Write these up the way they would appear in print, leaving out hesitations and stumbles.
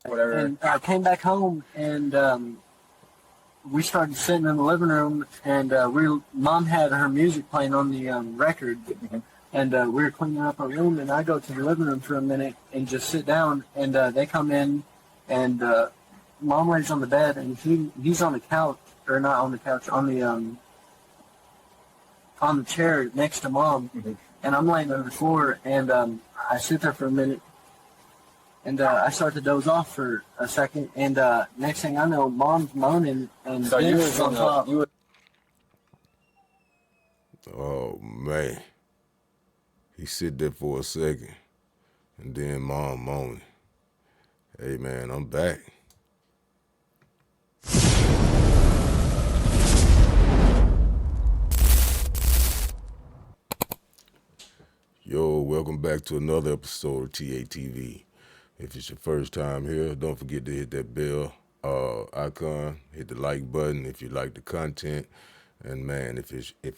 whatever. And I came back home, and we started sitting in the living room, and Mom had her music playing on the record, and we were cleaning up our room, and I go to the living room for a minute and just sit down, and they come in, and Mom lays on the bed, and he's on the couch, or not on the couch, on the chair next to Mom, and I'm laying on the floor, and I sit there for a minute, and I start to doze off for a second, and next thing I know, Mom's moaning, and So you was on top. Oh, man. He sit there for a second, and then Mom moaning. Hey, man, I'm back. Yo, welcome back to another episode of TATV. If it's your first time here, don't forget to hit that bell icon, hit the like button if you like the content. And man, if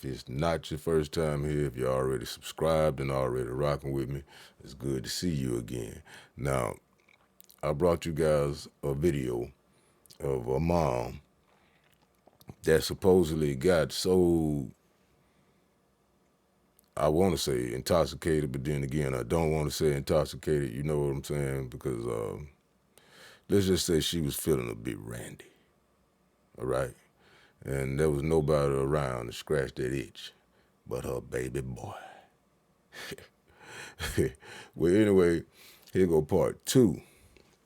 it's not your first time here, if you're already subscribed and already rocking with me, it's good to see you again. Now, I brought you guys a video of a mom that supposedly got so, I want to say intoxicated, but then again, I don't want to say intoxicated, you know what I'm saying? Because let's just say she was feeling a bit randy, all right? And there was nobody around to scratch that itch but her baby boy. Well, anyway, here go part two.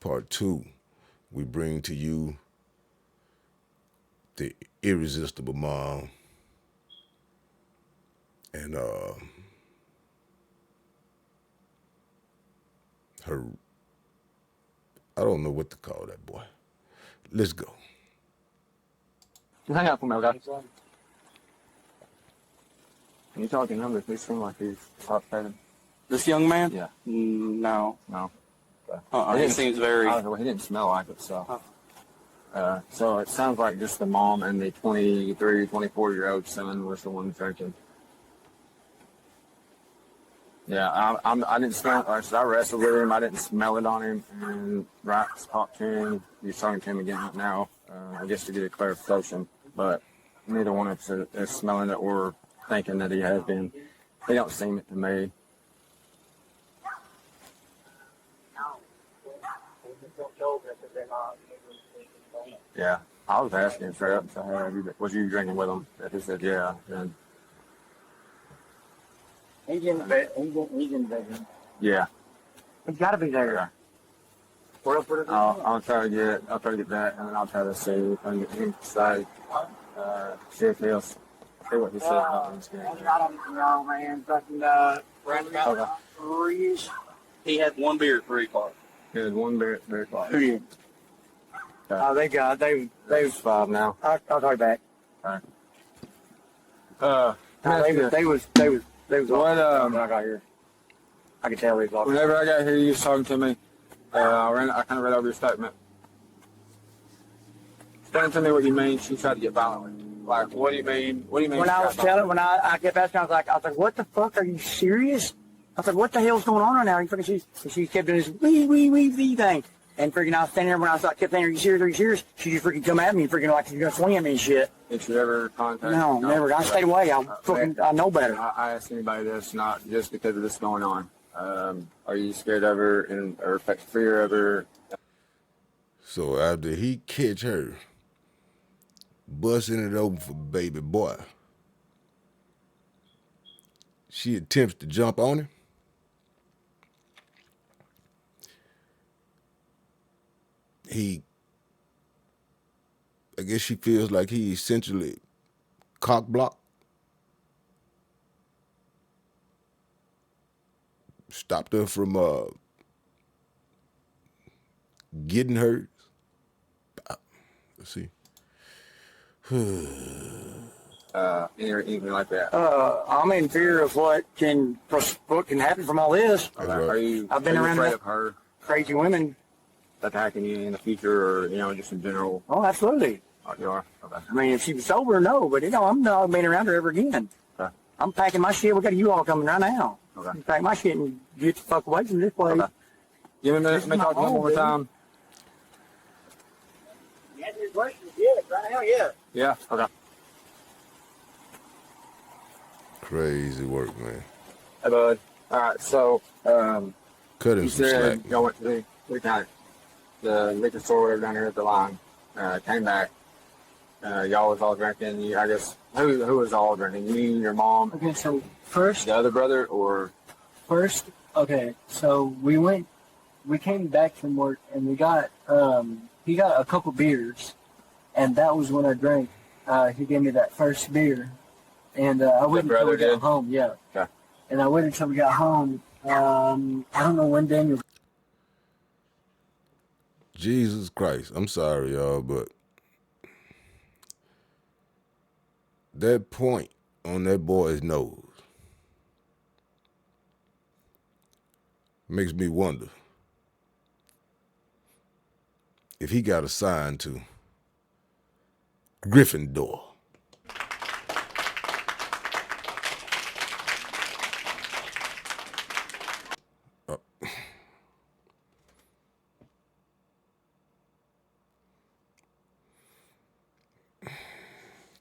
Part two, we bring to you the irresistible mom. And her, I don't know what to call that boy. Let's go. Hang out for me, okay? Can you talk to him? He seems like he's upset. This young man? Yeah. No. No. He seems very... He didn't smell like it, so. So it sounds like just the mom and the 23, 24-year-old son was the one infected. Yeah, I didn't smell it. Like I said, I wrestled with him. I didn't smell it on him. And right, talked to him. He's talking to him again now, I guess to get a clarification. But neither one of us is smelling it or thinking that he has been. They don't seem it to me. Yeah, I was asking him straight up, so, hey, was you drinking with him? And he said, yeah. And He's in the bed. He's in the bedroom. yeah. He's got to be there. I'll try to get that, and then I'll try to see if I can get him to say, see if he'll see what he said. I don't know, man. Fucking, Roundabout 3-ish. He had one beer at 3 o'clock. He had one beer at 3 o'clock. who did? Oh, they There's 5 now. I'll call you back. All They right. was What, when I got here. I could tell he was off. Whenever I got here, you was talking to me. I kind of read over your statement. Explain to me what you mean. She tried to get violent with you. Like, what do you mean? What do you mean? When I was telling, when I kept asking, I was like, what the fuck? Are you serious? I was like, what the hell's going on right now? You freaking, she kept doing this wee thing. And freaking, I was standing there when I kept saying, are you serious? Are you serious? She just freaking come at me, freaking like she's gonna swing at me and shit. Did you ever contact? No, never. I stayed away. I know better. I ask anybody this, not just because of this going on. Are you scared of her or fear of her? So after he catch her busting it open for baby boy, she attempts to jump on him. I guess she feels like he essentially cock blocked. Stopped her from getting hurt. Let's see. Anything like that? I'm in fear of what can happen from all this. Right. I've been around afraid of her crazy women. attacking you in the future, or just in general? Oh, absolutely. Oh, you are? Okay. I mean, if she was sober, no, but I'm not being around her ever again. Okay. I'm packing my shit. We got a U-Haul coming right now. Okay. I'm pack my shit and get the fuck away from this place. Okay. Give me a minute. Let me talk to you one more time. questions, yeah, right now, yeah. Yeah. Okay. Crazy work, man. Hey, bud. All right. So, Cut him you some slack. said y'all went to the liquor store whatever down here at the line. Came back. Y'all was all drinking. I guess who was all drinking? You, your mom, Okay, so first, the other brother, or okay, so we came back from work and we got, he got a couple beers, and that was when I drank. He gave me that first beer, and I waited until we brother got did? home, yeah. Okay. And I waited until we got home. I don't know when Daniel. Jesus Christ. I'm sorry, y'all, but that point on that boy's nose makes me wonder if he got assigned to Gryffindor.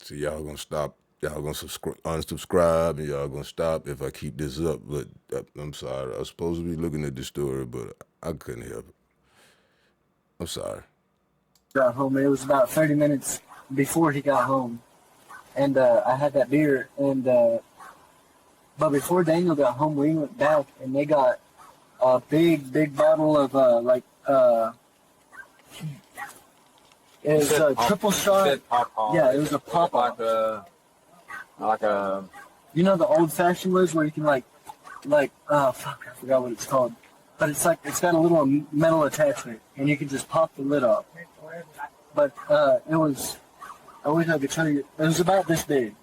So y'all gonna stop, y'all gonna unsubscribe, and y'all gonna stop if I keep this up. But I'm sorry, I was supposed to be looking at this story, but I couldn't help it. I'm sorry. Got home. It was about 30 minutes before he got home, and I had that beer. And but before Daniel got home, we went back and they got a big bottle of it was a triple shot. Yeah, it was a pop off. Like a You know the old fashioned was where you can fuck, I forgot what it's called, but it's got a little metal attachment and you can just pop the lid off. But it was, I wish I could tell you, it was about this big.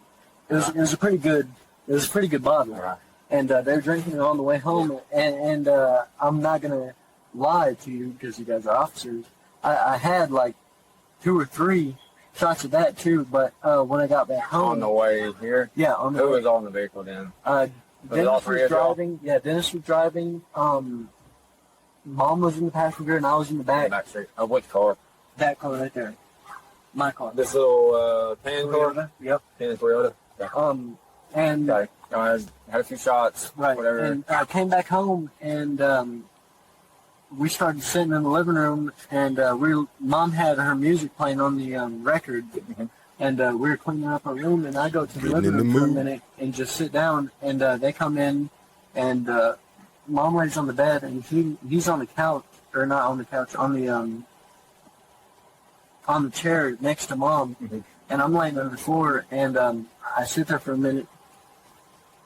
It was a pretty good bottle. Right. And they were drinking it on the way home. And I'm not gonna lie to you because you guys are officers. I had like 2 or 3 shots of that too. But when I got back home, on the way here. yeah, on the Who way, was on the vehicle then? Dennis all three was of y'all? driving. Yeah, Dennis was driving. Mom was in the passenger and I was in the back. Back seat. Of which car? That car right there, my car. This little tan car. Toyota. Yep. Tan Toyota. Okay. And Okay. Had a few shots. right, Whatever. and I came back home and we started sitting in the living room and Mom had her music playing on the record. And we were cleaning up our room, and I go to the Getting living in the room for a mood. minute and just sit down. And they come in, and Mom lays on the bed, and he's on the couch, or not on the couch, on the chair next to Mom. And I'm laying on the floor, and I sit there for a minute,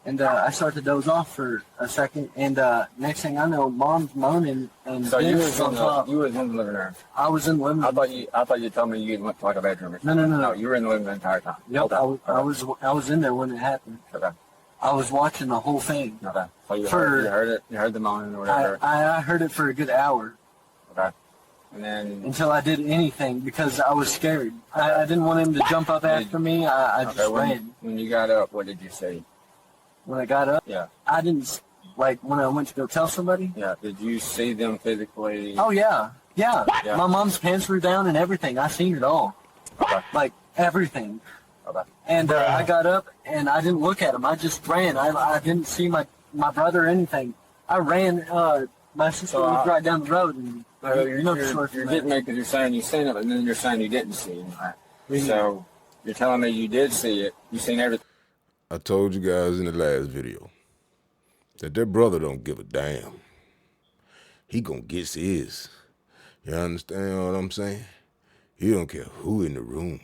and I start to doze off for a second, and next thing I know, Mom's moaning, and So you Dennis was is on top. in the living room. I was in the living room. I thought you told me you went to like a bedroom or No, something. no. You were in the living room the entire time. Yep, Okay. I was in there when it happened. Okay. I was watching the whole thing. Okay. So you For- heard it. You heard the moaning or whatever. I heard it for a good hour Okay. And then until I did anything because I was scared. I didn't want him to jump up after me. I just ran. when you got up, what did you see? When I got up, Yeah. I didn't, like when I went to go tell somebody. Yeah. Did you see them physically? Oh yeah. Yeah. My mom's pants were down and everything. I seen it all. Okay. Like everything. Okay. And I got up and I didn't look at him. I just ran. I didn't see my brother or anything. I ran. My sister So was right down the road, and You're no short from getting that. me because you're saying you seen it, and then you're saying you didn't see it. Mhm. So you're telling me you did see it. You seen everything. I told you guys in the last video that their brother don't give a damn. He gonna get his. You understand what I'm saying? He don't care who in the room.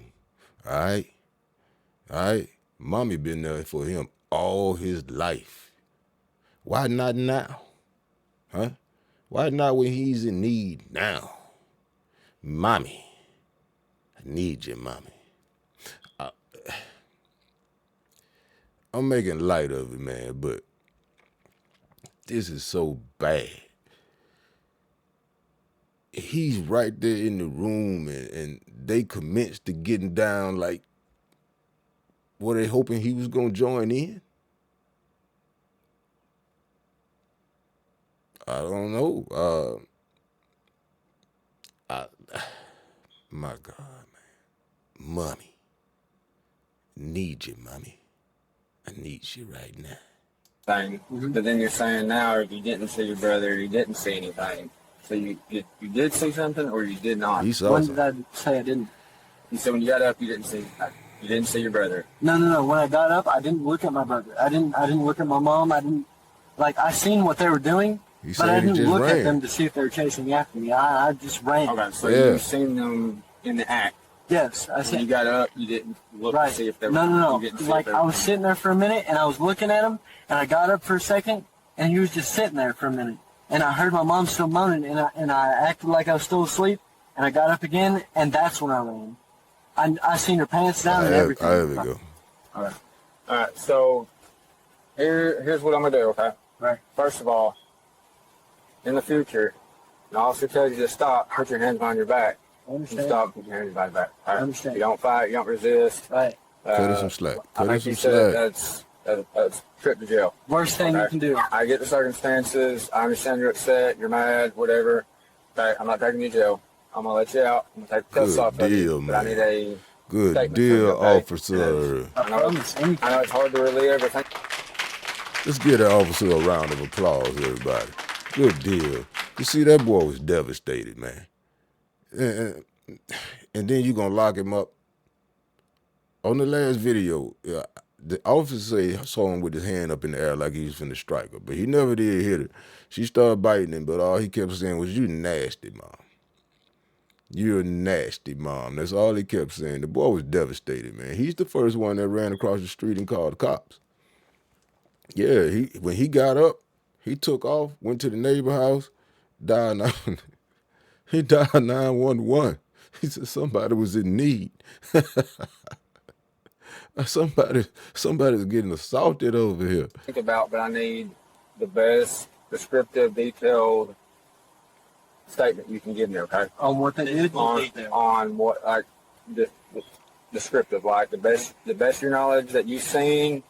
All right? Mommy been there for him all his life. Why not now? Huh? Why not when he's in need now? Mommy, I need you, mommy. I'm making light of it, man, but this is so bad. He's right there in the room and they commenced to getting down like, were they hoping he was going to join in? I don't know. My God, man. Mommy. Need you, mommy. I need you right now. Thing. But then you're saying now if you didn't see your brother, you didn't see anything. So you did see something or you did not? He saw When something. did I say I didn't? You said when you got up, you didn't see. You didn't see your brother. No. When I got up, I didn't look at my brother. I didn't look at my mom. I didn't, like, I seen what they were doing, He but said I he didn't just look ran. at them to see if they were chasing after me. I just ran. Okay, so Yeah. you seen them in the act. Yes, I When said. you got up, you didn't look Right. to see if they were. No. You didn't see Like, if they I were- was sitting there for a minute, and I was looking at him, and I got up for a second, and he was just sitting there for a minute. And I heard my mom still moaning, and I acted like I was still asleep, and I got up again, and that's when I ran. I seen her pants down and everything. There we go. All right. So here's what I'm gonna do. Okay. Right. First of all, in the future, an officer tells you to stop, put your hands behind your back. I You understand. stop, put your hands behind your back. All right? I understand. You don't fight, you don't resist. Right. Cut her some slack. I Cut her think some you said slack. that's trip to jail. Worst thing Okay. you can do. I get the circumstances. I understand you're upset, you're mad, whatever. Okay, I'm not taking you to jail. I'm gonna let you out. I'm gonna take the cuffs Good off of you. deal, But I man. need a Good statement deal, from you, okay? officer. I promise anything. I know it's hard to relive everything. Let's give that officer a round of applause, everybody. Good deal. You see, that boy was devastated, man. And then you gonna lock him up. On the last video, the officer say he saw him with his hand up in the air like he was finna strike her, but he never did hit her. She started biting him, but all he kept saying was, "You nasty, mom. You're a nasty, mom." That's all he kept saying. The boy was devastated, man. He's the first one that ran across the street and called the cops. Yeah, when he got up, he took off, went to the neighbor house, dialed 9. He dialed 911. He said somebody was in need. Somebody's getting assaulted over here. Think about, but I need the best descriptive, detailed statement you can give me, okay? On what they did? On what, like, descriptive, like the best of your knowledge that you've seen,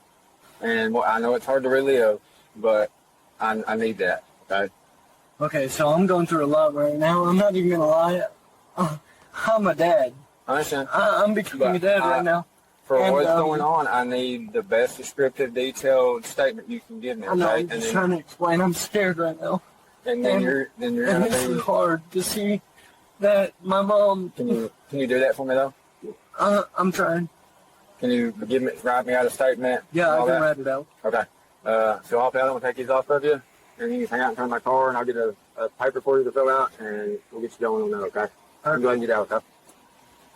and what I know it's hard to relive, but I need that, okay? Okay, so I'm going through a lot right now. I'm not even going to lie. I'm a dad. I understand. I'm becoming a dad right now. For And, what's going on, I need the best descriptive, detailed statement you can give me, I know, okay? I'm just trying to explain. I'm scared right now. Then and- you're And gonna this is be. hard to see that my mom... Can you do that for me though? I'm trying. Can you write me out a statement? Yeah, and I all can that? write it out. Okay. So I'm gonna take these off of you, and you can hang out in front of my car, and I'll get a paper for you to fill out, and we'll get you going on that. Okay. I'm going to get out. Okay.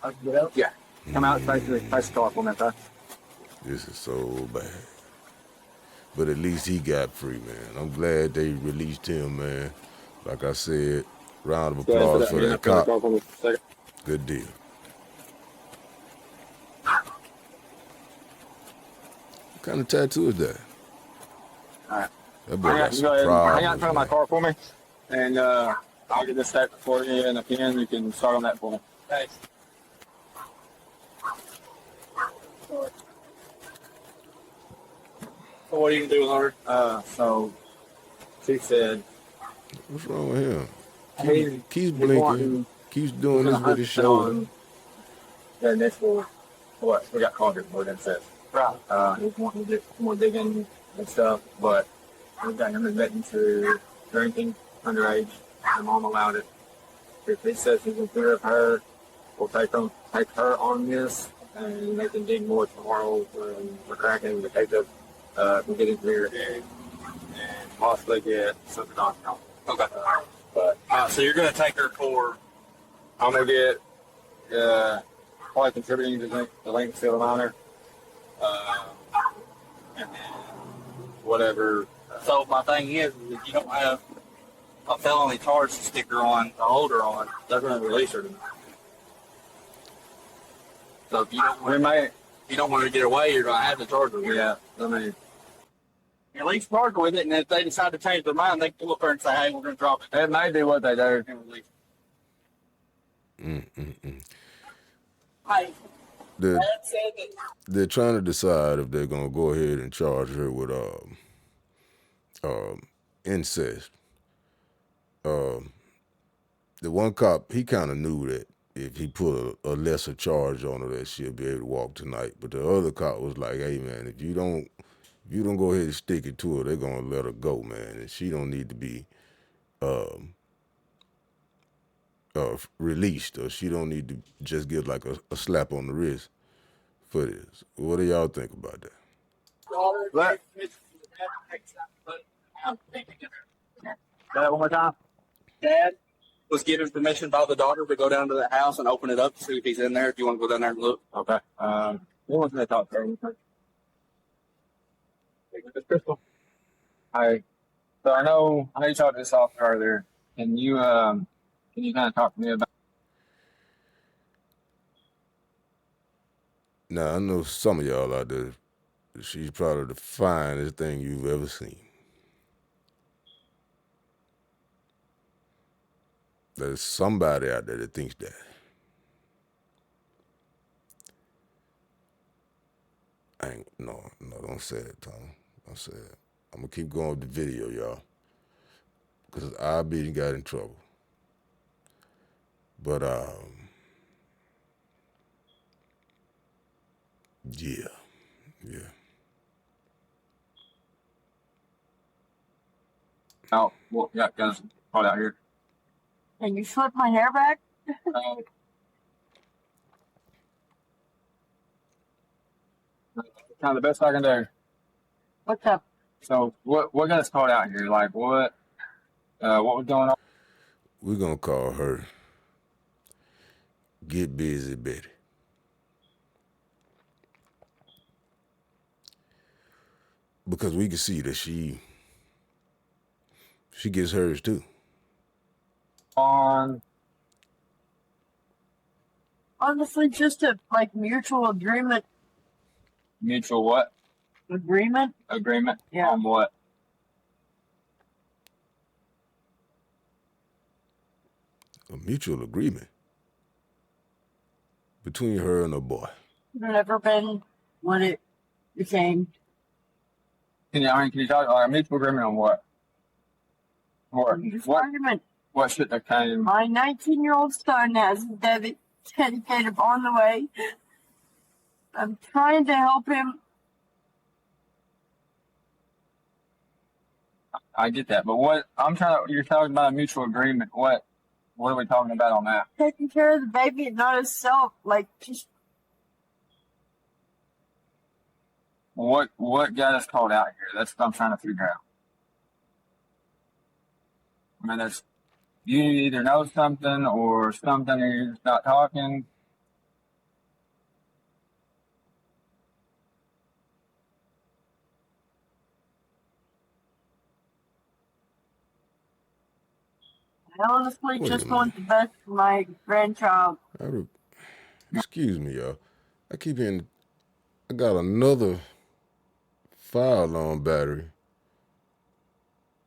I can get out? Yeah. Come out, face the car for me, okay? This is so bad. But at least he got free, man. I'm glad they released him, man. Like I said, round of applause for that cop. Good deal. What kind of tattoo is that? All right. That boy got You some go ahead and problems, hang out in front of my man. car for me, and I'll get this statement for you and a pen. You can start on that for me. Thanks. So what are you gonna do with her? So she said What's wrong with him? he Keeps blinking. wanting- Keeps doing this with his shoulder. The initial, what we got called it more than says. Right. He's wanting to do more digging and stuff, but we got him admitting to drinking underage. My mom allowed it. If he says he's in fear of her, we'll take her on this, and they can dig more tomorrow. We're cracking the case up. We'll get in here and possibly get something on. Okay. But So you're gonna take her for I'm gonna get probably contributing to the length of the minor, and then whatever. So my thing is if you don't have a felony charge to stick her on, to hold her on, they're going to release her tonight. So if you don't We want, may, if you don't want her to get away, you're going to have to charge her. yeah. I mean, At least charge her with it, and if they decide to change their mind, they can go up there and say, "Hey, we're going to drop it it may be what they do. and release Hey, They're, Dad said that they're trying to decide if they're gonna go ahead and charge her with incest. The one cop, he kind of knew that if he put a lesser charge on her, that she'll be able to walk tonight. But the other cop was like, "Hey man, if you don't go ahead and stick it to her, they're gonna let her go, man, and she don't need to be released, or she don't need to just get like a slap on the wrist for this." What do y'all think about that? What? Say that one more time. Dad? Was given permission by the daughter to go down to the house and open it up to see if he's in there. If you want to go down there and look. Okay. What was that talk to? Crystal. Hi. So I know you talked to this officer earlier. Can you kind of talk to me about? Now I know some of y'all out there, she's probably the finest thing you've ever seen. There's somebody out there that thinks that. No, don't say it, Tom. Don't say it. I'm gonna keep going with the video, y'all, because I be got in trouble. But yeah. Oh, well, yeah, guys, called out here. And you flip my hair back? Kind of the best I can do. What's up? So what got us called out here? Like what was going on? We're gonna call her Get Busy Betty. Because we can see that she gets hers too. On Honestly, just a mutual agreement. mutual what? Agreement? Agreement? Yeah. On what? A mutual agreement between her and her boy. Never been what it became. Can you talk a mutual agreement on what? Just What argument. what shit that came? My 19-year-old son has a dedicated on the way. I'm trying to help him. I get that, but what you're talking about a mutual agreement. What are we talking about on that? Taking care of the baby and not himself. Just What got us called out here? That's what I'm trying to figure out. I mean, you either know something or something, or you're just not talking. I honestly Wait a just minute. want the best for my grandchild. Excuse me, y'all. I keep hearing I got another fire alarm battery.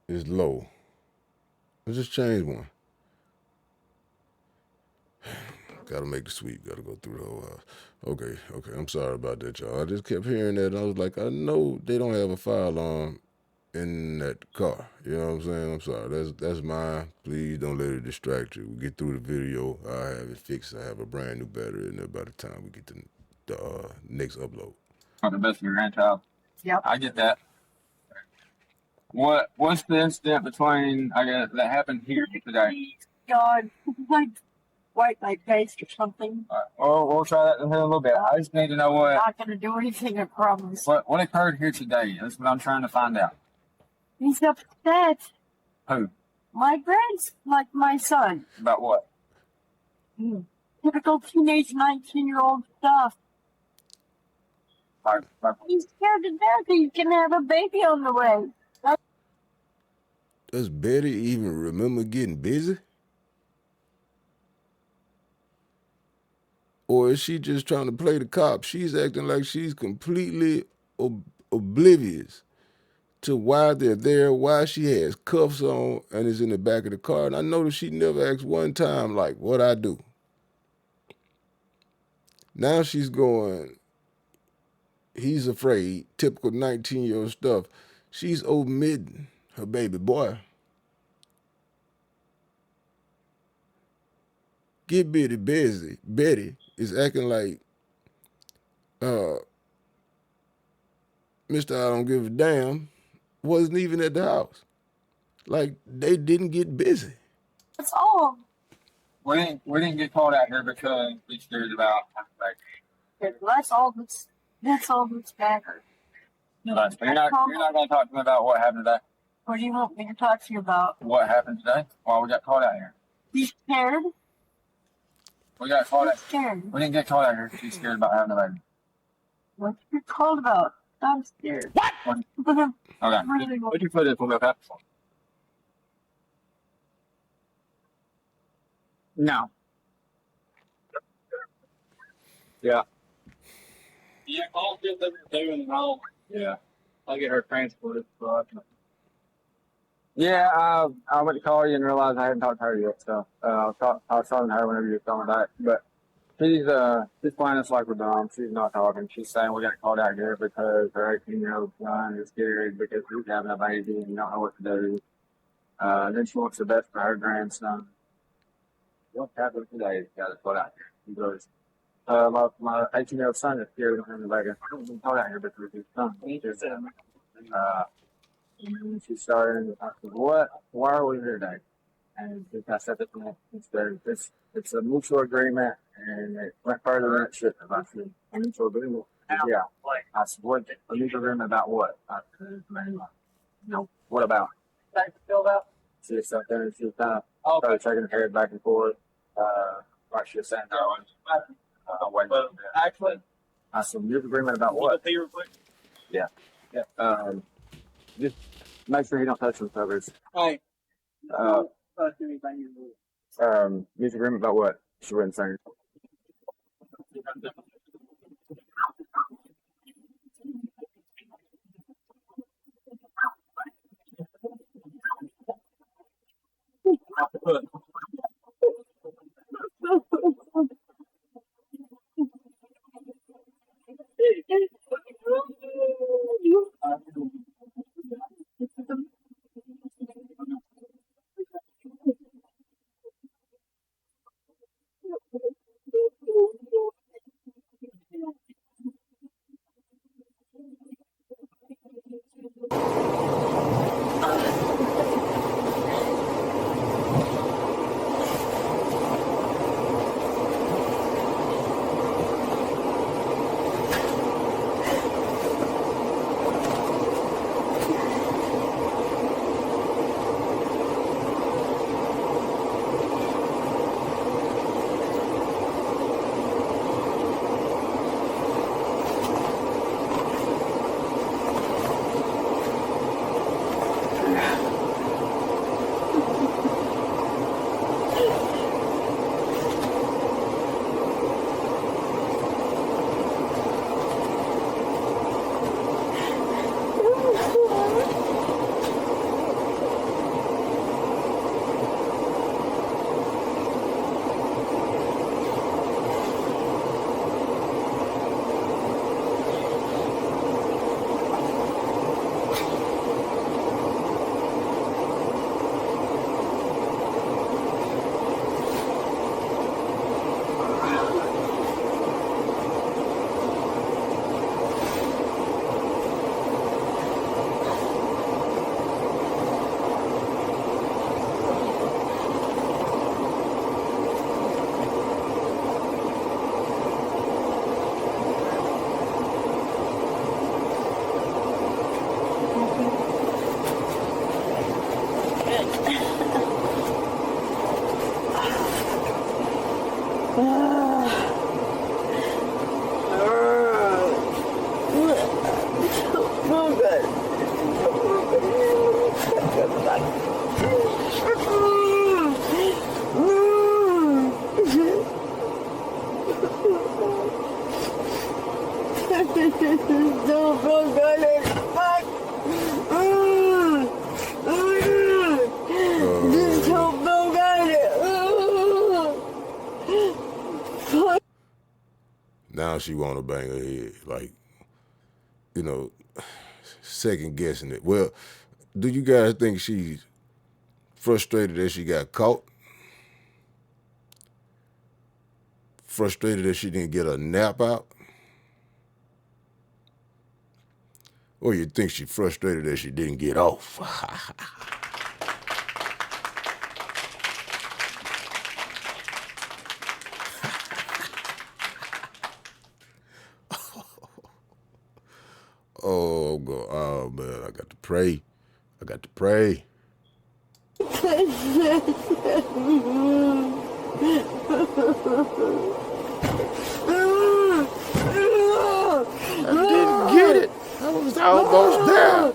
It's low. I just changed one. Gotta make the sweep. Gotta go through the whole house. Okay. I'm sorry about that, y'all. I just kept hearing that, and I was like, I know they don't have a fire alarm in that car. You know what I'm saying? I'm sorry. That's mine. Please don't let it distract you. We get through the video. I have it fixed. I have a brand new battery in there by the time we get to the next upload. For the best of your grandchild. Yep. I get that. What's the incident between that happened here today? God, wipe my face or something. We'll try that in a little bit. I just need to know I'm not going to do anything, I promise. what occurred here today. That's what I'm trying to find out. He's upset. Who? My son. About what? Typical teenage 19-year-old stuff. Like, He's scared to death he's going to have a baby on the way. Does Betty even remember getting busy? Or is she just trying to play the cop? She's acting like she's completely oblivious to why they're there, why she has cuffs on and is in the back of the car. And I noticed she never asked one time, like, what I do. Now she's going, he's afraid, typical 19-year-old stuff. She's omitting her baby boy. Get Betty is acting like Mr. I don't give a damn wasn't even at the house. Like they didn't get busy. That's all. We didn't get called out here because we scared about like That's all that's matters. you're not going to talk to me about what happened today. What do you want me to talk to you about? What happened today? Why we got called out here? You scared? We got called out. Scared. We didn't get called out here. She's scared about having a baby. What you called about? I'm scared. What? Okay. Really? Put your foot in for me, okay? No. Yeah. Yeah, call get them doing wrong. Yeah. I'll get her transported. Yeah, I went to call you and realized I hadn't talked to her yet, so I was talking to her whenever you were calling back. But she's playing us like we're dumb. She's not talking. She's saying we got called out here because her 18-year-old son is scared because he's having a baby and don't know what to do. Then she wants the best for her grandson. What happened today? Got us called out here. He goes, my 18-year-old son is scared of having a baby. I don't get called out here because his son. And she started, I said, what? Why are we here today? And I said, it's a mutual agreement, and it went further than it should have. I said, a mutual agreement? Yeah. I said, what? A mutual agreement about what? I said, no. What about? Filled out. She was sat there and she was kind of started shaking her head back and forth. Like she was saying, wait. But actually, I said, mutual agreement about what? real quick. Yeah. Just make sure you don't touch those covers. Hey. Mutual agreement about what? She wasn't saying. Now she want to bang her head, like, second guessing it. Well, do you guys think she's frustrated that she got caught? frustrated that she didn't get a nap out? Or you think she's frustrated that she didn't get off? Oh, God. Oh, man, I got to pray. I got to pray. I didn't get it. I was almost there.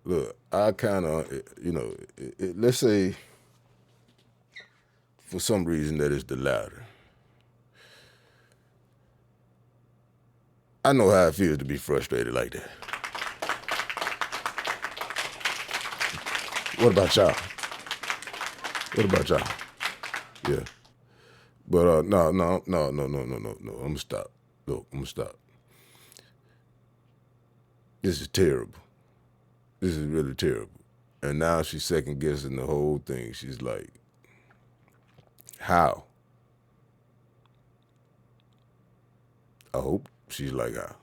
Look, I kind of, let's say for some reason that is the louder. I know how it feels to be frustrated like that. What about y'all? What about y'all? Yeah. But no. I'm gonna stop. Look, I'm gonna stop. This is terrible. This is really terrible. And now she's second guessing the whole thing. She's like, how? I hope she's like, how.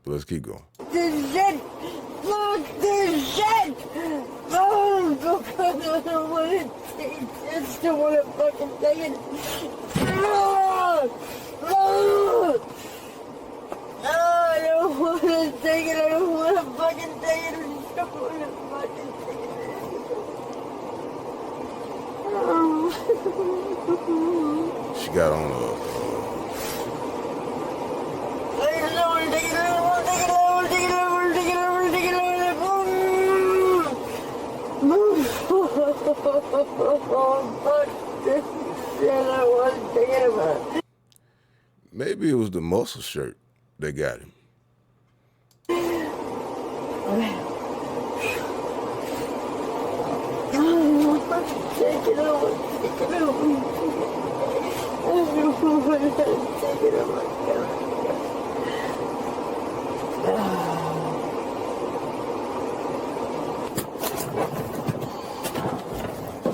Let's keep going. This shit! Fuck this shit! Oh, God, I don't want to take this. I don't want to fucking take it. I don't want to take it. I don't want to fucking take it. I don't want to fucking take it. She got on maybe it was the muscle shirt that got him.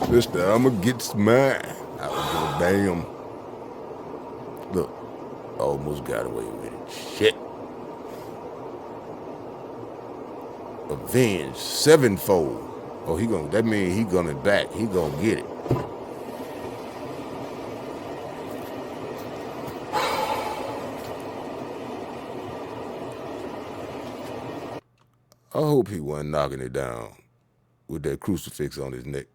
This time I'ma get mine. I don't give a damn. Look, almost got away with it. Shit. Avenged sevenfold. Oh, that means he coming back. He gonna get it. I hope he wasn't knocking it down with that crucifix on his neck.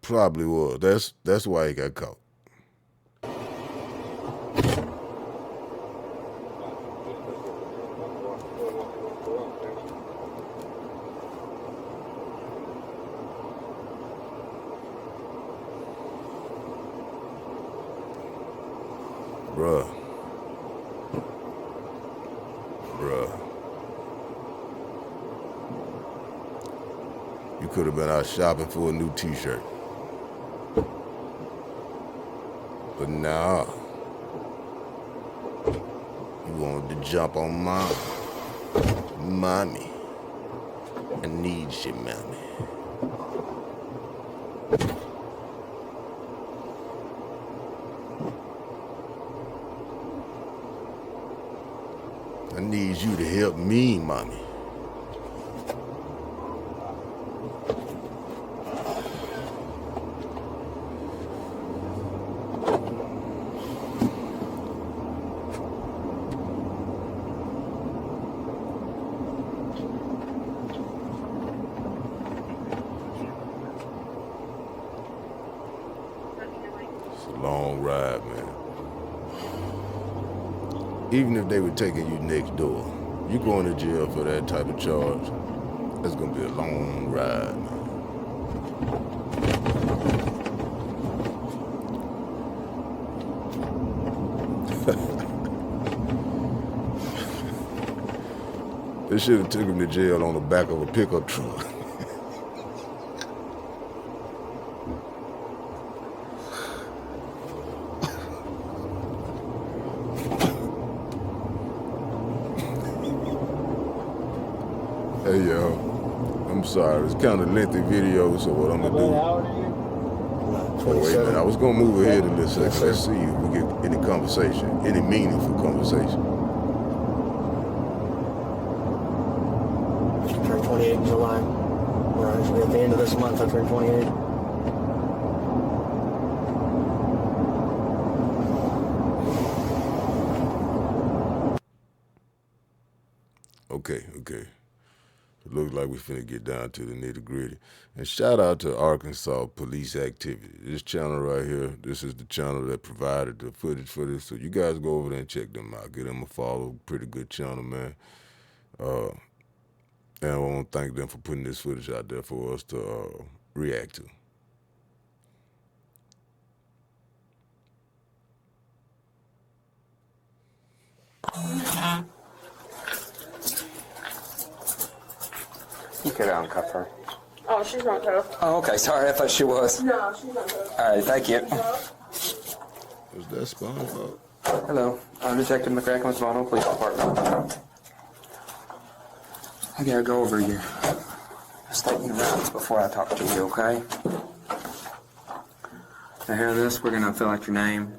Probably was. That's why he got caught. Bruh. You could have been out shopping for a new t-shirt. But nah. You wanted to jump on mom. Mommy. I need you, mommy. I need you to help me, mommy. It's a long ride, man. Even if they were taking you next door, you going to jail for that type of charge. It's gonna be a long ride, man. They should have took him to jail on the back of a pickup truck. Hey, yo. I'm sorry. It's kind of lengthy video, so what I'm gonna do? Oh, wait a minute. I was gonna move ahead a little second. Let's see if we get any conversation, any meaningful conversation. I turned 28 in July. Or actually, at the end of this month, I turned 28. Okay. It looks like we finna get down to the nitty gritty. And shout out to Arkansas Police Activity. This channel right here, this is the channel that provided the footage for this. So you guys go over there and check them out. Give them a follow. Pretty good channel, man. And I want to thank them for putting this footage out there for us to react to. You could uncuff her. Oh, she's not tough. Oh, okay. Sorry, I thought she was. No, she's not tough. All right, thank you. Was that SpongeBob? Hello, I'm Detective McCracken with Mono Police Department. I gotta go over your statement of rights before I talk to you, okay? Now, hear this? We're gonna fill out your name,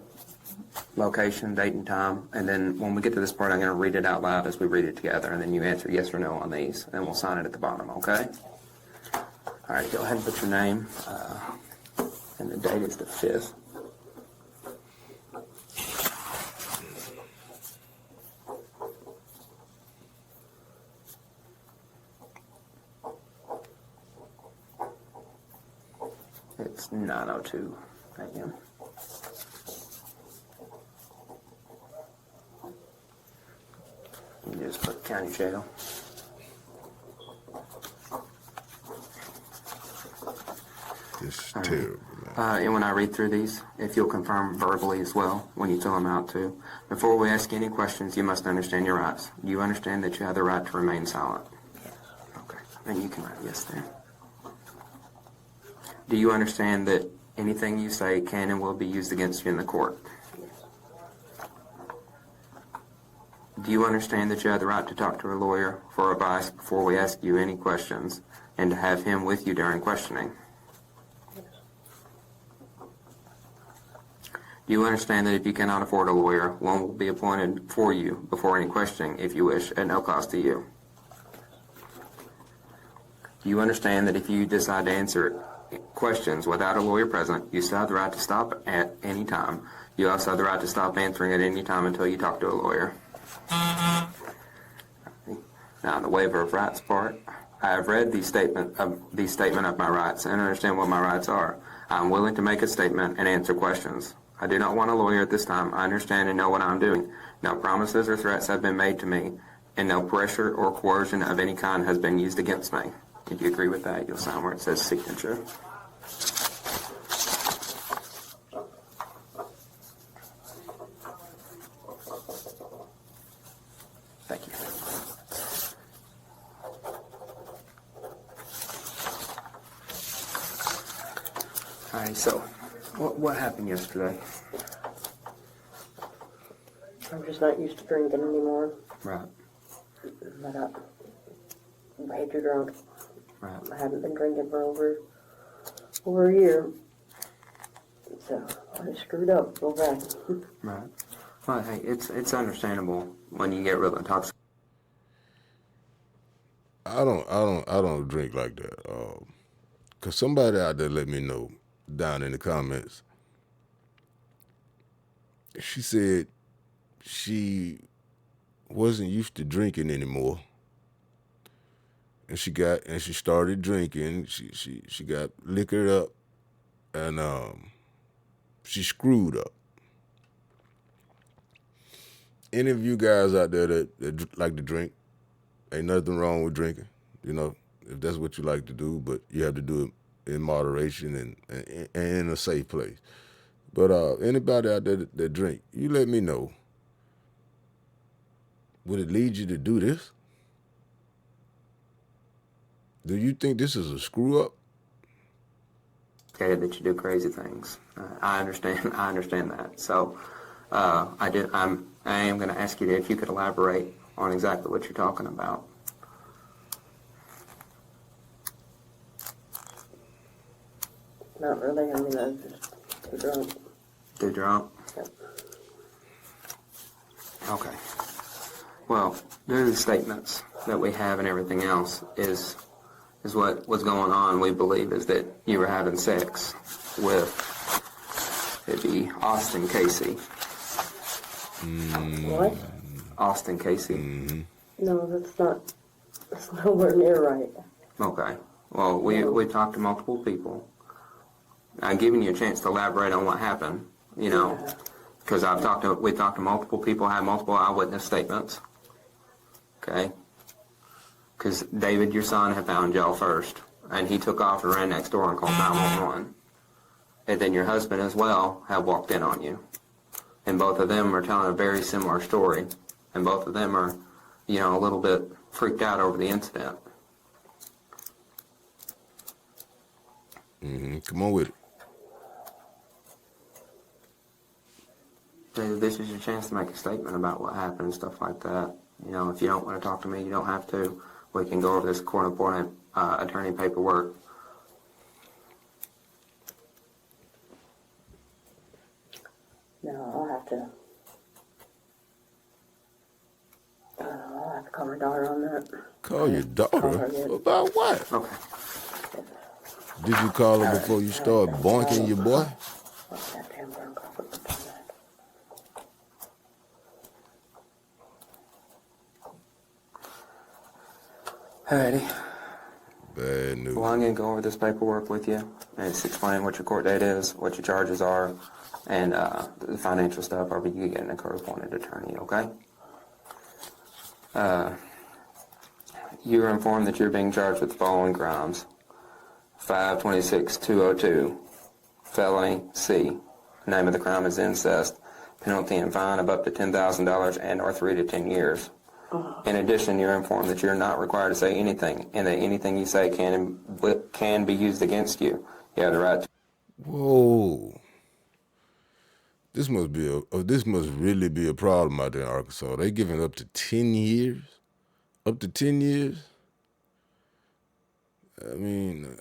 location, date, and time, and then when we get to this part, I'm gonna read it out loud as we read it together, and then you answer yes or no on these, and we'll sign it at the bottom, okay? All right, go ahead and put your name, and the date is the 5th. It's 9:02 a.m. You just put county jail. It's terrible, man. And when I read through these, if you'll confirm verbally as well, when you fill them out too. Before we ask any questions, you must understand your rights. Do you understand that you have the right to remain silent? Okay. And you can write yes there. Do you understand that anything you say can and will be used against you in the court? Do you understand that you have the right to talk to a lawyer for advice before we ask you any questions and to have him with you during questioning? Do you understand that if you cannot afford a lawyer, one will be appointed for you before any questioning, if you wish, at no cost to you? Do you understand that if you decide to answer questions without a lawyer present, you still have the right to stop at any time? You also have the right to stop answering at any time until you talk to a lawyer. Now, in the waiver of rights part, I have read the statement of my rights and understand what my rights are. I am willing to make a statement and answer questions. I do not want a lawyer at this time. I understand and know what I'm doing. No promises or threats have been made to me, and no pressure or coercion of any kind has been used against me. If you agree with that, you'll sign where it says signature. Thank you. All right, so what happened yesterday? I'm just not used to drinking anymore. Right, But I'm way too drunk. right. I haven't been drinking for over a year. So I just screwed up real bad. Right. Well, hey, it's understandable when you get real intoxicated. I don't drink like that. Cause somebody out there let me know down in the comments. She said she wasn't used to drinking anymore, and she started drinking. She got liquored up, and she screwed up. Any of you guys out there that like to drink, ain't nothing wrong with drinking, you know, if that's what you like to do, but you have to do it in moderation and in a safe place. But anybody out there that drink, you let me know. Would it lead you to do this? Do you think this is a screw up? That you do crazy things. I understand. I understand that. So I am going to ask you if you could elaborate on exactly what you're talking about. Not really. I mean, I was just too drunk. Too drunk? Yep. Okay. Well, due to the statements that we have and everything else is what was going on, we believe, is that you were having sex with, it'd be Austin Casey. What? Austin Casey. No, that's nowhere near right. Okay. Well, we talked to multiple people. I'm giving you a chance to elaborate on what happened, you know, because we talked to multiple people, had multiple eyewitness statements. Okay? Because David, your son, had found y'all first, and he took off and ran next door and called 911. And then your husband as well had walked in on you. And both of them are telling a very similar story. And both of them are, you know, a little bit freaked out over the incident. Come on with it. David, this is your chance to make a statement about what happened and stuff like that. You know, if you don't want to talk to me, you don't have to. We can go over this court-appointed attorney paperwork. No, I'll have to call my daughter on that. Call your Call her daughter? again. About what? Okay. Did you call her before you start boinking your boy? Oh, goddamn drunk off of the planet. Alrighty. Bad news. Well, I'm going to go over this paperwork with you and just explain what your court date is, what your charges are, and the financial stuff, or you get a court-appointed attorney, okay? You are informed that you're being charged with the following crimes. 526-202, felony C. Name of the crime is incest. Penalty and fine of up to $10,000 and or 3 to 10 years. In addition, you're informed that you're not required to say anything, and that anything you say can be used against you. You have the right to... Whoa. This must really be a problem out there in Arkansas. They giving up to 10 years? Up to 10 years? I mean,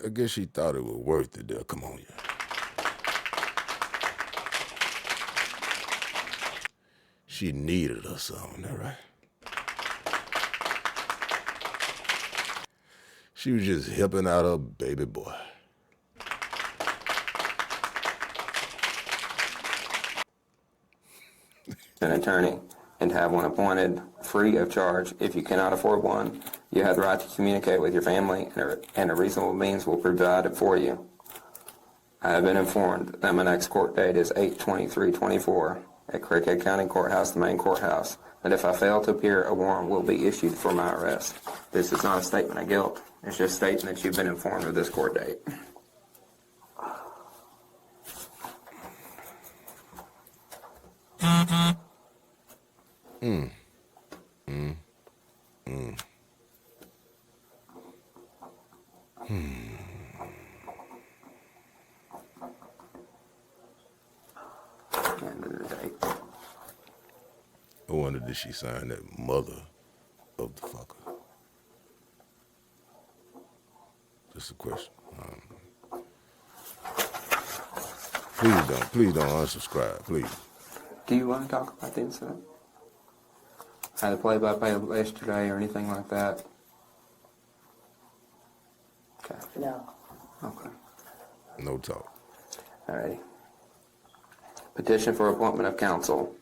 I guess she thought it was worth it there. Come on, yeah. She needed us something, all right? She was just helping out her baby boy. an attorney and have one appointed free of charge. If you cannot afford one, you have the right to communicate with your family, and a reasonable means will be provided for you. I have been informed that my next court date is 8/23/24 at Cricket County Courthouse, the main courthouse, that if I fail to appear, a warrant will be issued for my arrest. This is not a statement of guilt. It's just stating that you've been informed of this court date. End of the date. I wonder did she sign that mother of the fucker? Just a question. Please don't unsubscribe, please. Do you want to talk about the incident? Had a play-by-play yesterday or anything like that? Okay. No. Okay. No talk. Alrighty. Petition for appointment of counsel.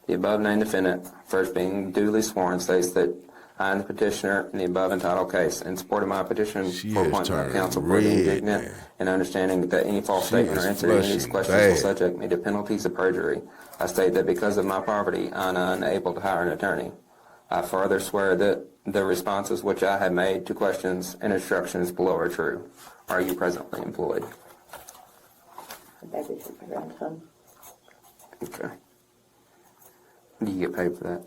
The above named defendant, first being duly sworn, states that I am the petitioner in the above entitled case. In support of my petition She for has appointment of turned counsel for the red, indignant man. and understanding that any false She statement is or answer to any of these blushing questions will bad. subject me to penalties of perjury. I state that because of my poverty, I am unable to hire an attorney. I further swear that the responses which I have made to questions and instructions below are true. Are you presently employed? I babysit my grandson. Okay. Do you get paid for that?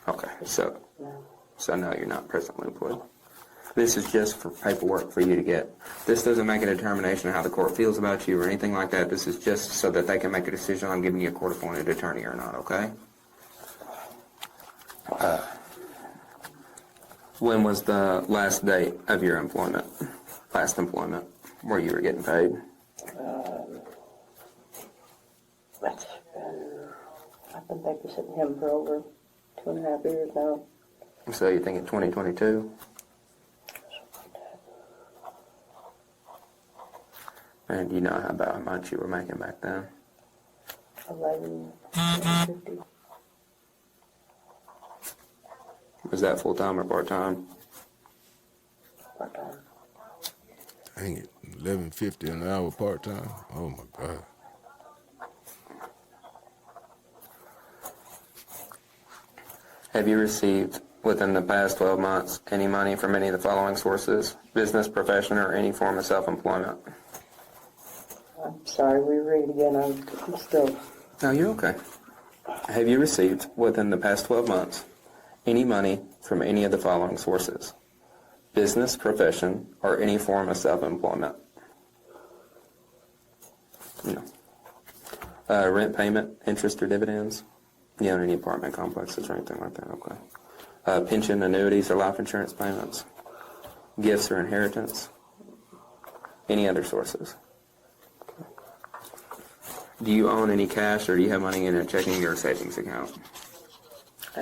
Okay, so no, you're not presently employed. This is just for paperwork for you to get. This doesn't make a determination of how the court feels about you or anything like that. This is just so that they can make a decision on giving you a court-appointed attorney or not, okay? When was the last date of your employment? Last employment? where you were getting paid? I've been babysitting him for over 2.5 years now. So you think in 2022? And do you know about how much you were making back then? 1150. Was that full-time or part-time? Part-time. Dang it, $11.50 an hour part time. Oh my God. Have you received, within the past 12 months, any money from any of the following sources? Business, profession, or any form of self-employment? I'm sorry, reread again. I'm still. No, you're okay. Have you received, within the past 12 months, any money from any of the following sources? Business, profession, or any form of self-employment? No. Rent payment, interest, or dividends? You own any apartment complexes or anything like that? Okay. Pension, annuities, or life insurance payments? Gifts or inheritance? Any other sources? Do you own any cash, or do you have money in a checking or savings account? I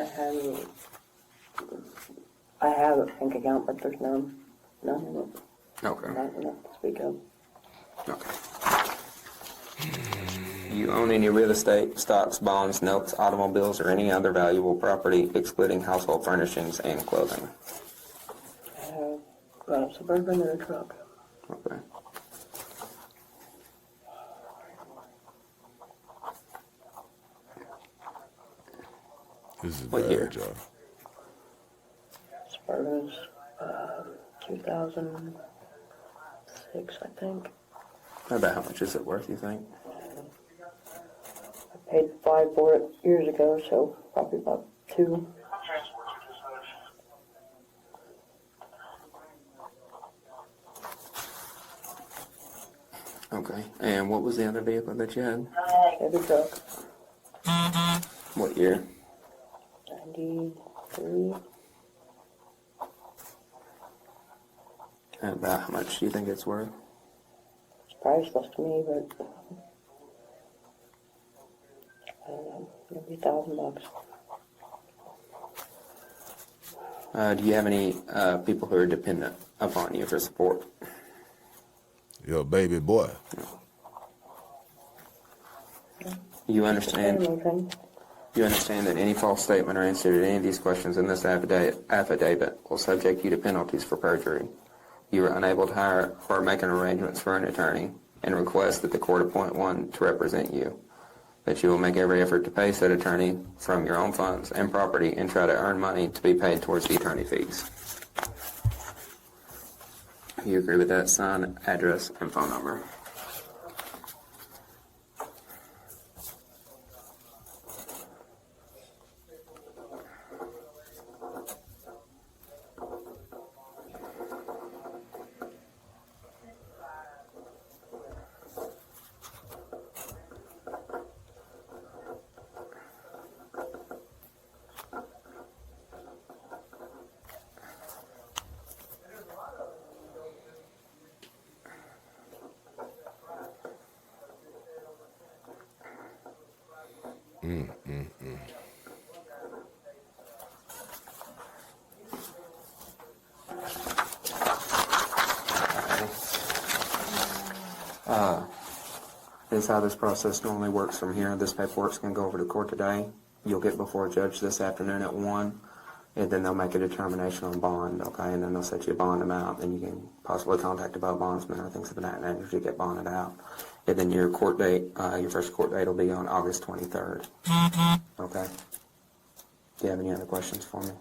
have a bank account, but there's none in it. Okay. Not enough to speak of. Okay. Do you own any real estate, stocks, bonds, notes, automobiles, or any other valuable property, excluding household furnishings and clothing? I have a Suburban and a truck. Okay. This is What year? bad, y'all. Suburban is 2006, I think. About how much is it worth, you think? I paid $5 for it years ago, so probably about $2. Okay. And what was the other vehicle that you had? Heavy truck. What year? 93. And about how much do you think it's worth? It's priceless to me, but I don't know, maybe $1,000. Do you have any people who are dependent upon you for support? Your baby boy. You understand? Family thing. You understand that any false statement or answer to any of these questions in this affidavit will subject you to penalties for perjury. You are unable to hire or make an arrangements for an attorney and request that the court appoint one to represent you. That you will make every effort to pay said attorney from your own funds and property and try to earn money to be paid towards the attorney fees. You agree with that? Sign, address, and phone number. This is how this process normally works from here. This paperwork's going to go over to court today. You'll get before a judge this afternoon at 1, and then they'll make a determination on bond, okay? And then they'll set you a bond amount, and you can possibly contact a bail bondsman or things of that nature to get bonded out. And then your court date, your first court date will be on August 23rd. Okay? Do you have any other questions for me?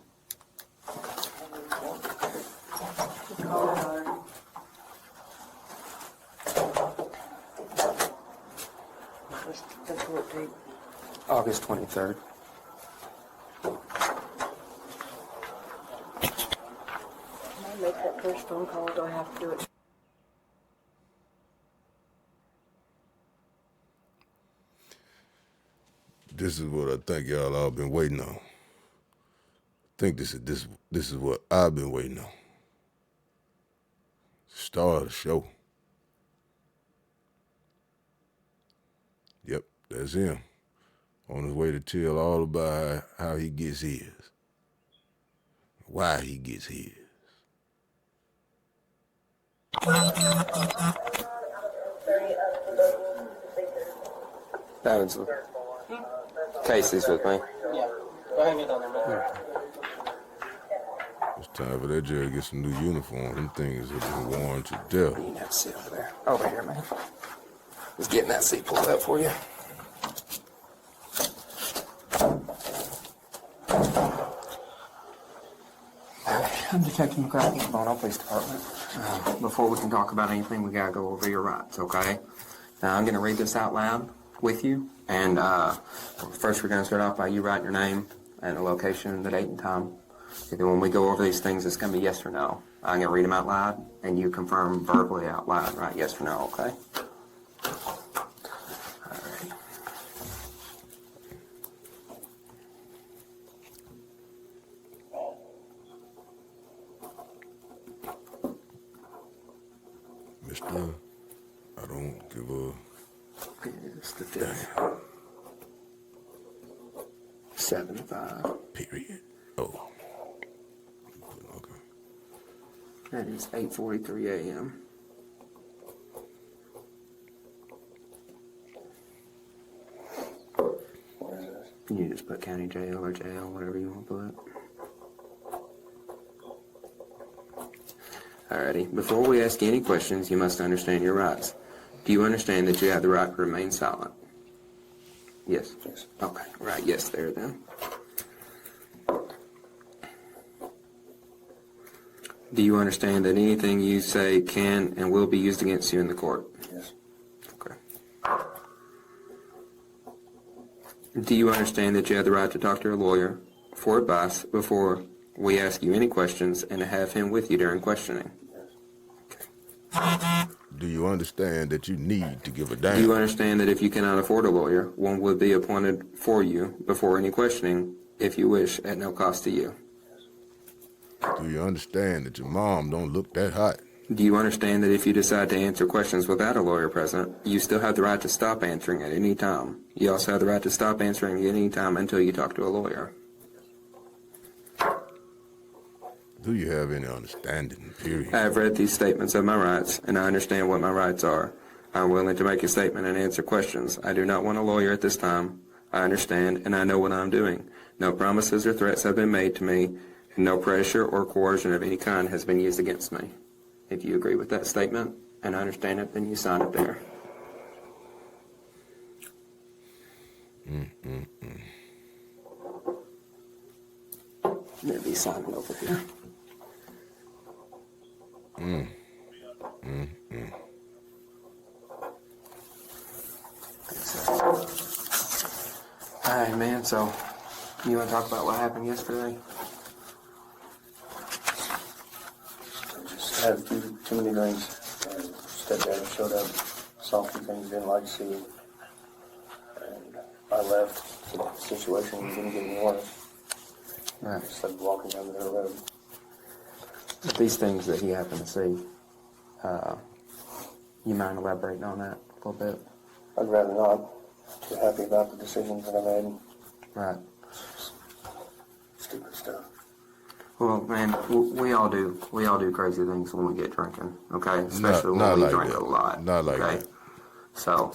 What's the court date? August 23rd. Can I make that first phone call, or do I have to do it? This is what I think y'all all been waiting on. I think this is what I've been waiting on. Star of the show. That's him. On his way to tell all about how he gets his. Why he gets his. That was Casey's with me. Yeah. Go ahead and get down there, man. It's time for that jail to get some new uniforms. Them things have been worn to death. You can have a seat over there. Over here, man. Just getting that seat pulled up for you. I'm Detective McCracken, Bono Police Department. Before we can talk about anything, we gotta go over your rights, okay? Now, I'm gonna read this out loud with you, and first we're gonna start off by you writing your name and the location, the date and time. And then when we go over these things, it's gonna be yes or no. I'm gonna read them out loud, and you confirm verbally out loud, right? Yes or no, okay? Alright. Mister, I don't give a... It's the 5th. 7-5. Period. Oh. Okay. That is 8:43 a.m. What is this? You just put county jail or jail, whatever you want to put. Alrighty. Before we ask you any questions, you must understand your rights. Do you understand that you have the right to remain silent? Yes. Yes. Okay. Right. Yes, there then. Do you understand that anything you say can and will be used against you in the court? Yes. Okay. Do you understand that you have the right to talk to a lawyer for advice before we ask you any questions and to have him with you during questioning? Do you understand that you need to give a damn? Do you understand that if you cannot afford a lawyer, one would be appointed for you before any questioning, if you wish, at no cost to you? Do you understand that your mom don't look that hot? Do you understand that if you decide to answer questions without a lawyer present, you still have the right to stop answering at any time? You also have the right to stop answering at any time until you talk to a lawyer. Do you have any understanding, period? I have read these statements of my rights, and I understand what my rights are. I am willing to make a statement and answer questions. I do not want a lawyer at this time. I understand, and I know what I am doing. No promises or threats have been made to me, and no pressure or coercion of any kind has been used against me. If you agree with that statement and understand it, then you sign it there. There'll be signing over here. Alright, man, so you want to talk about what happened yesterday? Just had too many drinks, and stepdad showed up, saw a few things didn't like to see, and I left. The situation didn't get any worse. Right. Just like walking down the road. These things that he happened to see, you mind elaborating on that a little bit? I'd rather not. Too happy about the decisions that I made. Right. Stupid stuff. Well, man, we all do crazy things when we get drinking, okay? Especially Not when we like drink that. a lot. Not like okay? that. So,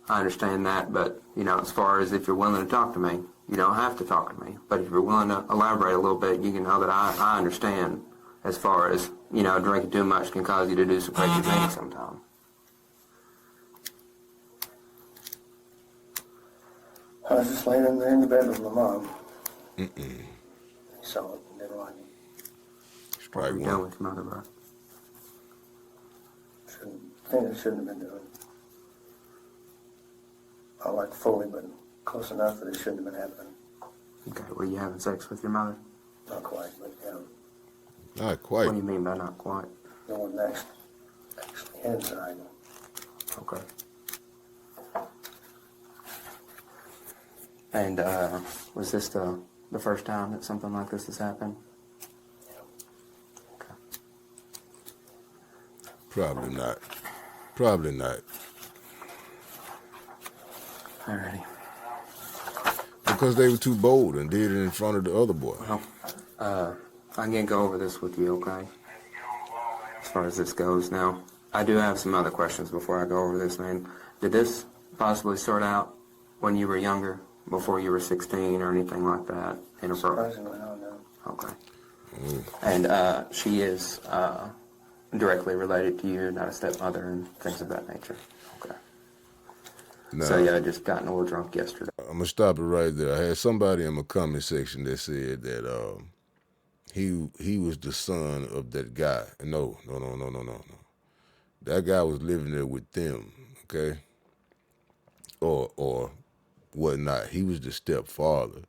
I understand that, but, you know, as far as if you're willing to talk to me, you don't have to talk to me. But if you're willing to elaborate a little bit, you can know that I understand as far as, you know, drinking too much can cause you to do some crazy things sometimes. I was just laying in there in the bed with my mom. He saw it and didn't like it. What Strike are you doing one. with your mother, bro? Things I shouldn't have been doing. Not like fully, but close enough that it shouldn't have been happening. Okay, were you having sex with your mother? Not quite, but yeah. Not quite. What do you mean by not quite? The one next, actually inside. Okay. And was this the first time that something like this has happened? Okay. Probably not. Probably not. Alrighty. Because they were too bold and did it in front of the other boy. Well, I'm going to go over this with you, okay? As far as this goes. Now, I do have some other questions before I go over this, man. Did this possibly start out when you were younger, before you were 16 or anything like that? Surprisingly, no. Okay. And she is directly related to you, not a stepmother and things of that nature. Okay. Now, So, yeah, I just gotten a little drunk yesterday. I'm going to stop it right there. I had somebody in my comment section that said that he was the son of that guy. No. That guy was living there with them, okay? Or whatnot. He was the stepfather.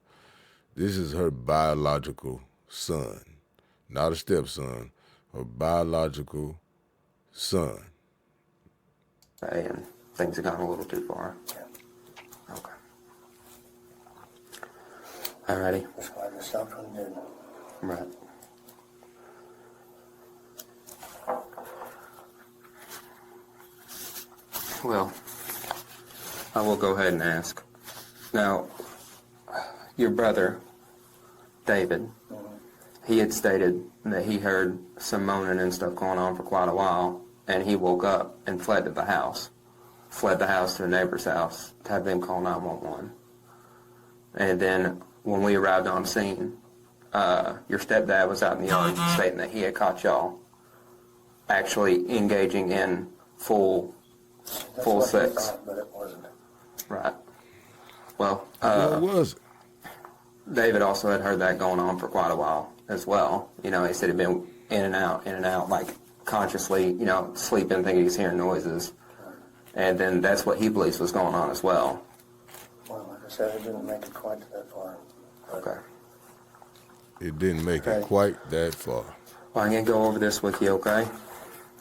This is her biological son, not a stepson, her biological son. And things have gone a little too far. Yeah. Okay. Alrighty. That's why I just stopped when I did. Right. Well, I will go ahead and ask. Now, your brother, David, he had stated that he heard some moaning and stuff going on for quite a while, and he woke up and fled to the house. Fled the house to a neighbor's house to have them call 911. And then when we arrived on scene, your stepdad was out in the yard stating that he had caught y'all actually engaging in full what I sex. thought, but it wasn't. Right. Well, What was it? David also had heard that going on for quite a while as well. You know, he said he'd been in and out, like consciously, you know, sleeping, thinking he's hearing noises. And then that's what he believes was going on as well. Well, like I said, it didn't make it quite to that far. Okay. It didn't make Okay. it quite that far. Well, I'm going to go over this with you, okay?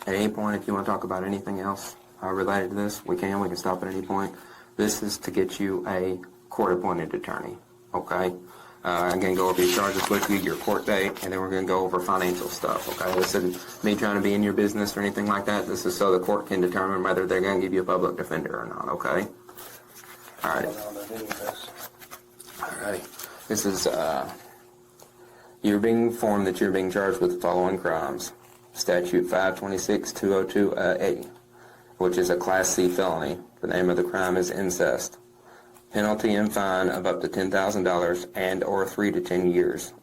At any point, if you want to talk about anything else related to this, we can stop at any point. This is to get you a court-appointed attorney, okay? I'm going to go over your charges with you, your court date, and then we're going to go over financial stuff, okay? This isn't me trying to be in your business or anything like that. This is so the court can determine whether they're going to give you a public defender or not, okay? All I right. don't know that any of this. All right. This is, you're being informed that you're being charged with the following crimes. Statute 526-202A, which is a Class C felony. The name of the crime is incest. Penalty and fine of up to $10,000 and or 3 to 10 years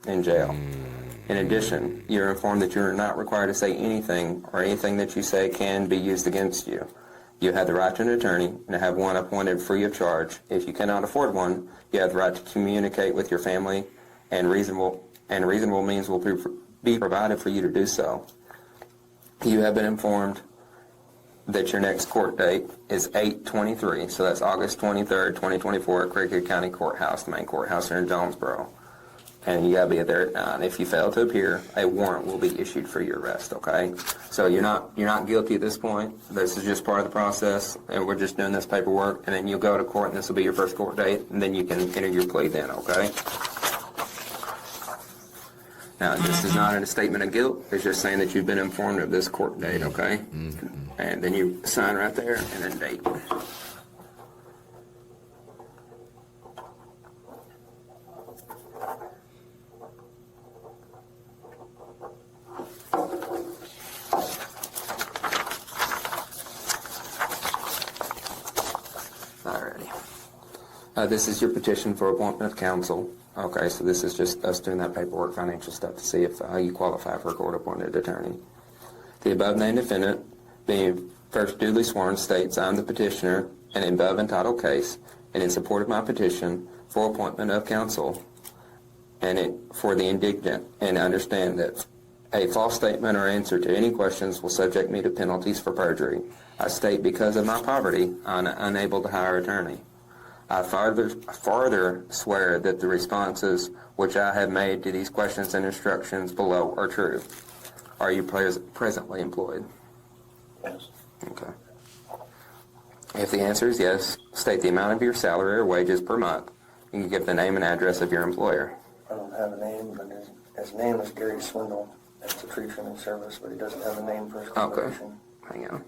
in jail. In addition, you're informed that you're not required to say anything or anything that you say can be used against you. You have the right to an attorney and have one appointed free of charge. If you cannot afford one, you have the right to communicate with your family, and reasonable means will be provided for you to do so. You have been informed that your next court date is 8/23, so that's August 23rd, 2024 at Cricket County Courthouse, the main courthouse here in Jonesboro. And you gotta be there at 9. If you fail to appear, a warrant will be issued for your arrest, okay? So you're not guilty at this point. This is just part of the process, and we're just doing this paperwork, and then you'll go to court, and this will be your first court date, and then you can enter your plea then, okay? Now, this is not a statement of guilt. It's just saying that you've been informed of this court date, okay? And then you sign right there, and then date. Alrighty. This is your petition for appointment of counsel. Okay, so this is just us doing that paperwork, financial stuff to see if you qualify for a court-appointed attorney. The above-named defendant, being first duly sworn, states I'm the petitioner in an above entitled case, and in support of my petition for appointment of counsel, and for the indigent, and understand that a false statement or answer to any questions will subject me to penalties for perjury. I state because of my poverty, I'm unable to hire an attorney. I further swear that the responses which I have made to these questions and instructions below are true. Are you presently employed? Yes. Okay. If the answer is yes, state the amount of your salary or wages per month. You can give the name and address of your employer. I don't have a name, but his name is Gary Swindle. It's a tree trimming service, but he doesn't have a name for his Okay. corporation. Hang on.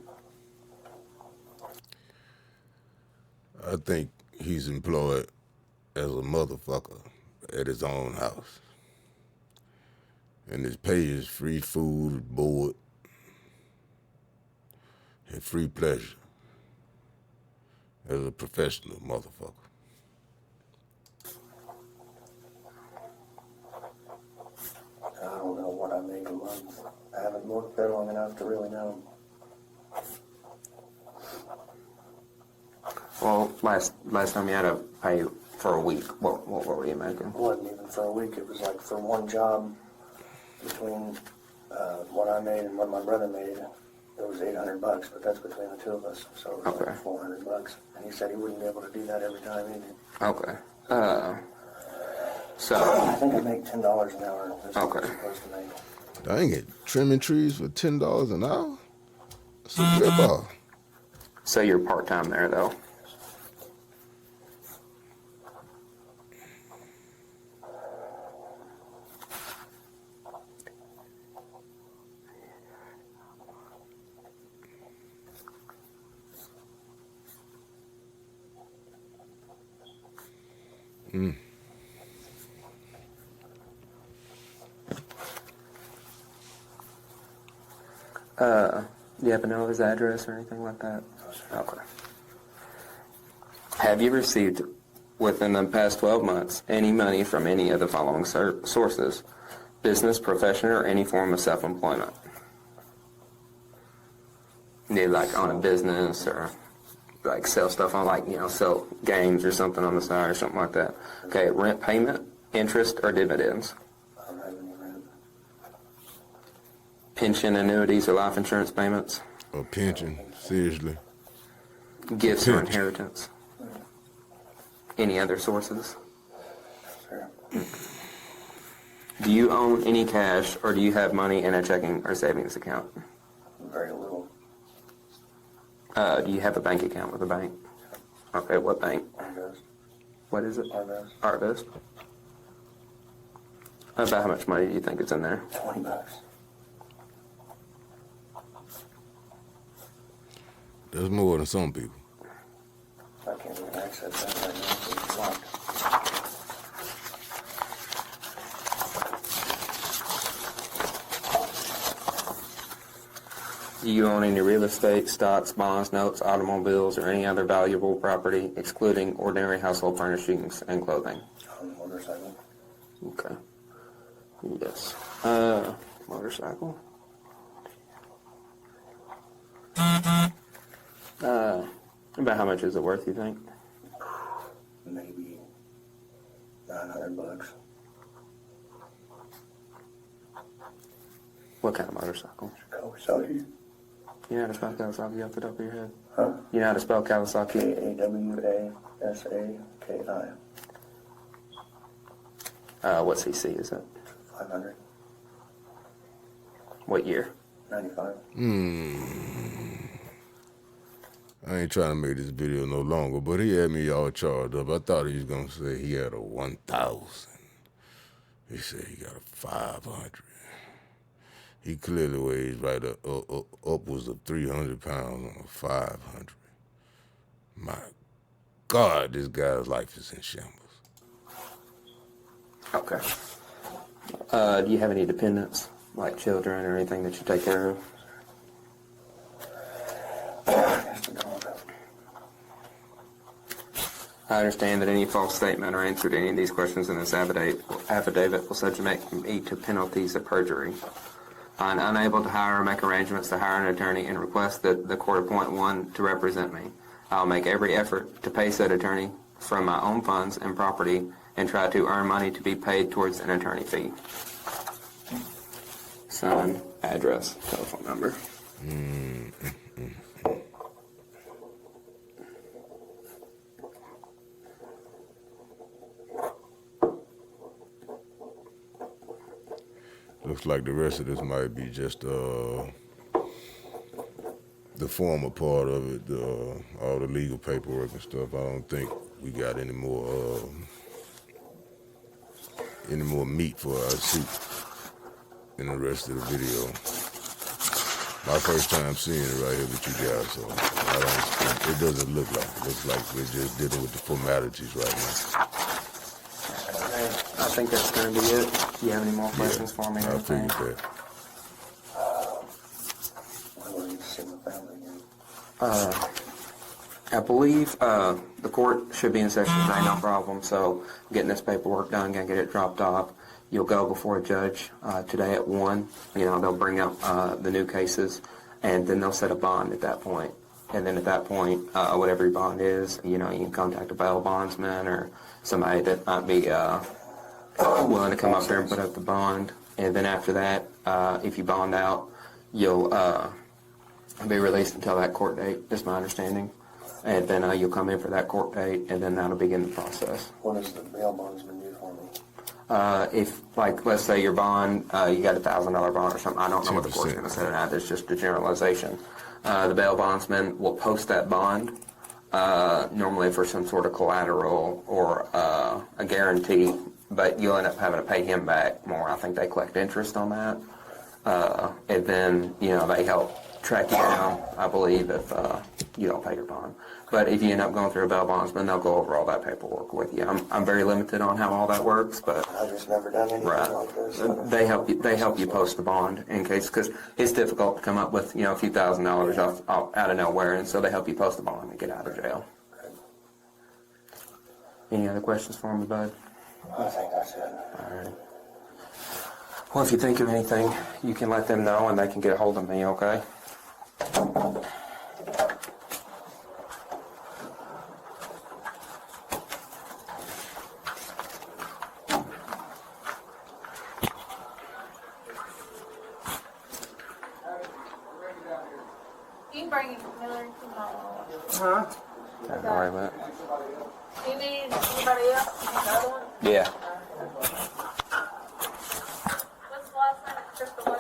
I think he's employed as a motherfucker at his own house. And his pay is free food, board, and free pleasure as a professional motherfucker. I don't know what I make a month. I haven't worked there long enough to really know. Well, last time you had to pay for a week, what were you making? It wasn't even for a week. It was like for one job between what I made and what my brother made. It was $800, but that's between the two of us, so it was Okay. like $400. And he said he wouldn't be able to do that every time either. Okay. So, I think I make $10 an hour. That's what Okay. I'm supposed to make. Dang it, trimming trees for $10 an hour? That's a rip-off. so you're part-time there, though. Do you happen to know his address or anything like that? Okay. Have you received, within the past 12 months, any money from any of the following sources? Business, profession, or any form of self-employment? You like own a business or like sell stuff on sell games or something on the side or something like that. Okay, rent payment, interest, or dividends? I don't have any rent. Pension, annuities, or life insurance payments? A pension, seriously. Gifts or Pension. inheritance? Any other sources? Sure. Do you own any cash or do you have money in a checking or savings account? Very little. Do you have a bank account with a bank? Okay, what bank? Argos. What is it? Argos. Argos. About how much money do you think is in there? $20. That's more than some people. I can't even access that right now. It's locked. Do you own any real estate, stocks, bonds, notes, automobiles, or any other valuable property, excluding ordinary household furnishings and clothing? On the motorcycle. Okay. Yes. Motorcycle. About how much is it worth, you think? Maybe $900. What kind of motorcycle? Kawasaki. You know how to spell Kawasaki off the top of your head? Huh? You know how to spell Kawasaki? Kawasaki. What CC is it? 500. What year? 95. I ain't trying to make this video no longer, but he had me all charged up. I thought he was going to say he had a 1,000. He said he got a 500. He clearly weighs right upwards of 300 pounds on a 500. My God, this guy's life is in shambles. Okay. Do you have any dependents, like children or anything that you take care of? I understand that any false statement or answer to any of these questions in this affidavit will subject me to penalties of perjury. I'm unable to hire or make arrangements to hire an attorney and request that the court appoint one to represent me. I'll make every effort to pay said attorney from my own funds and property and try to earn money to be paid towards an attorney fee. Sign, address, telephone number. Looks like the rest of this might be just the formal part of it, all the legal paperwork and stuff. I don't think we got any more meat for our soup in the rest of the video. my first time seeing it right here with you guys, so it doesn't look like it. Looks like we're just dealing with the formalities right now. I think that's going to be it. Do you have any more questions for me? I figured that. I will need to see my family again. I believe the court should be in session today, no problem. So getting this paperwork done, gonna get it dropped off. You'll go before a judge today at 1. You know, they'll bring up the new cases, and then they'll set a bond at that point. And then at that point, whatever your bond is, you know, you can contact a bail bondsman or somebody that might be willing to come up there and put up the bond. And then after that, if you bond out, you'll be released until that court date, is my understanding. And then you'll come in for that court date, and then that'll begin the process. What does the bail bondsman do for me? If, like, let's say your bond, you got $1,000 bond or something, I don't know what the court's going to set it at, it's just a generalization. The bail bondsman will post that bond, normally for some sort of collateral or a guarantee, but you'll end up having to pay him back more. I think they collect interest on that. And then, you know, they help track you down, I believe, if you don't pay your bond. But if you end up going through a bail bondsman, they'll go over all that paperwork with you. I'm very limited on how all that works, but I've just never done anything like this. they help you post the bond in case, because it's difficult to come up with, you know, a few $1,000s off out of nowhere, and so they help you post the bond and get out of jail. Any other questions for me, bud? I think that's it. All right. Well, if you think of anything, you can let them know, and they can get a hold of me, okay? You can bring Miller tomorrow. Don't worry about it. Do you need anybody else? Another one? Yeah. What's the last name? Just the one.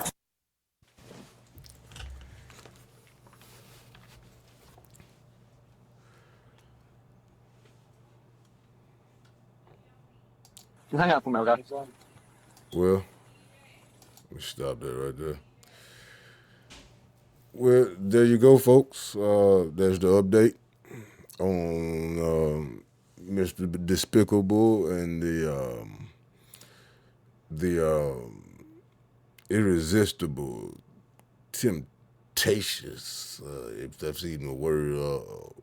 Just hang out for me, okay? Well, we stop that right there. Well, there you go, folks. There's the update on Mr. Despicable and the irresistible, temptatious, if that's even a word,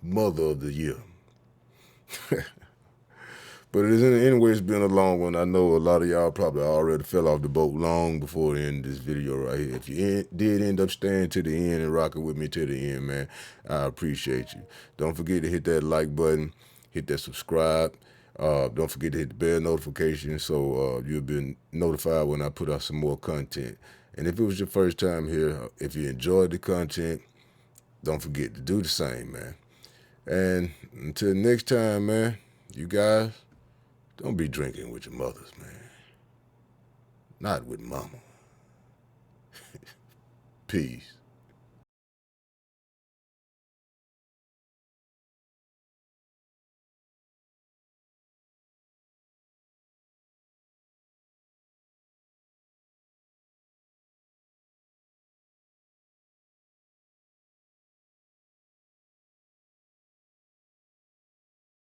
mother of the year. But anyway, it's been a long one. I know a lot of y'all probably already fell off the boat long before the end of this video right here. If you did end up staying to the end and rocking with me to the end, man, I appreciate you. Don't forget to hit that like button, hit that subscribe. Don't forget to hit the bell notification so you'll be notified when I put out some more content. And if it was your first time here, if you enjoyed the content, don't forget to do the same, man. And until next time, man, you guys, don't be drinking with your mothers, man. Not with mama. Peace.